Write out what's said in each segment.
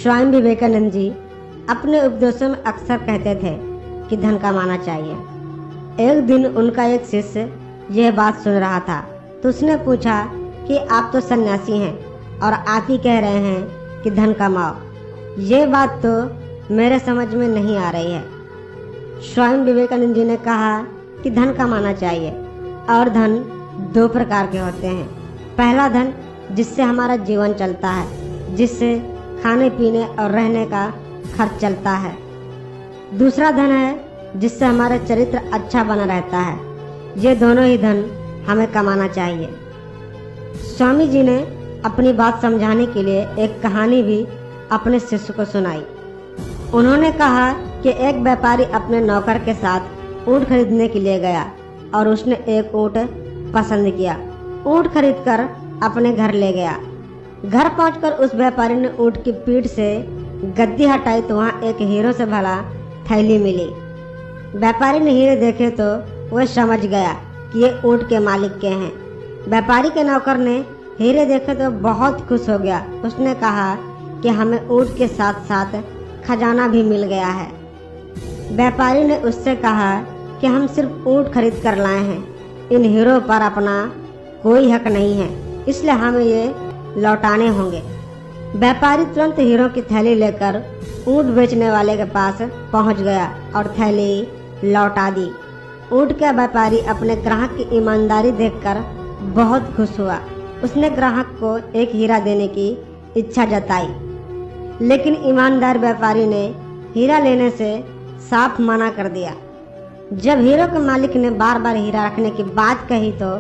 स्वामी विवेकानंद जी अपने उपदेशों में अक्सर कहते थे कि धन कमाना चाहिए। एक दिन उनका एक शिष्य यह बात सुन रहा था तो उसने पूछा कि आप तो सन्यासी हैं और आप ही कह रहे हैं कि धन कमाओ। ये बात तो मेरे समझ में नहीं आ रही है। स्वामी विवेकानंद जी ने कहा कि धन कमाना चाहिए और धन दो प्रकार के होते हैं। पहला धन जिससे हमारा जीवन चलता है, जिससे खाने पीने और रहने का खर्च चलता है। दूसरा धन है जिससे हमारा चरित्र अच्छा बना रहता है। ये दोनों ही धन हमें कमाना चाहिए। स्वामी जी ने अपनी बात समझाने के लिए एक कहानी भी अपने शिष्य को सुनाई। उन्होंने कहा कि एक व्यापारी अपने नौकर के साथ ऊँट खरीदने के लिए गया और उसने एक ऊँट पसंद किया। ऊँट खरीदकर अपने घर ले गया। घर पहुंचकर उस व्यापारी ने ऊँट की पीठ से गद्दी हटाई तो वहाँ एक हीरो से भरा थैली मिली। व्यापारी ने हीरे देखे तो वह समझ गया कि ये ऊँट के मालिक के हैं। व्यापारी के नौकर ने हीरे देखे तो बहुत खुश हो गया। उसने कहा कि हमें ऊँट के साथ साथ खजाना भी मिल गया है। व्यापारी ने उससे कहा कि हम सिर्फ ऊँट खरीद कर लाए हैं, इन हीरो पर अपना कोई हक नहीं है, इसलिए हमें ये लौटाने होंगे। व्यापारी तुरंत हीरो की थैली लेकर ऊँट बेचने वाले के पास पहुंच गया और थैली लौटा दी। ऊँट का व्यापारी अपने ग्राहक की ईमानदारी देखकर बहुत खुश हुआ। उसने ग्राहक को एक हीरा देने की इच्छा जताई, लेकिन ईमानदार व्यापारी ने हीरा लेने से साफ मना कर दिया। जब हीरो के मालिक ने बार बार हीरा रखने की बात कही तो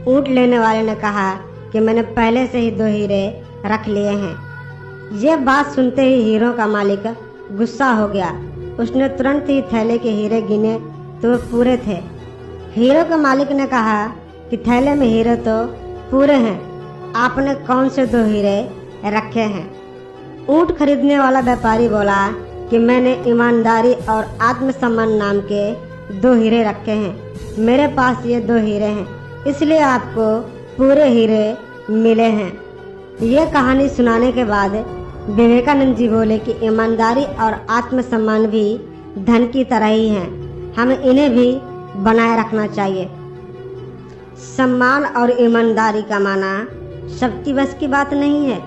ऊँट लेने वाले ने कहा कि मैंने पहले से ही 2 हीरे रख लिए हैं। यह बात सुनते ही हीरो का मालिक गुस्सा हो गया। उसने तुरंत ही थैले के हीरे गिने तो वे पूरे थे। हीरो के मालिक ने कहा कि थैले में हीरे तो पूरे हैं, आपने कौन से 2 हीरे रखे हैं? ऊँट खरीदने वाला व्यापारी बोला कि मैंने ईमानदारी और आत्मसम्मान नाम के 2 हीरे रखे हैं। मेरे पास ये 2 हीरे हैं, इसलिए आपको पूरे हीरे मिले हैं। यह कहानी सुनाने के बाद विवेकानंद जी बोले कि ईमानदारी और आत्मसम्मान भी धन की तरह ही हैं, हमें इन्हें भी बनाए रखना चाहिए। सम्मान और ईमानदारी कमाना सबकी बस की बात नहीं है,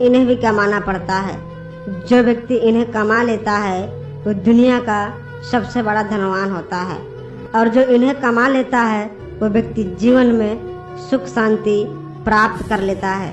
इन्हें भी कमाना पड़ता है। जो व्यक्ति इन्हें कमा लेता है वो दुनिया का सबसे बड़ा धनवान होता है, और जो इन्हें कमा लेता है वो व्यक्ति जीवन में सुख शांति प्राप्त कर लेता है।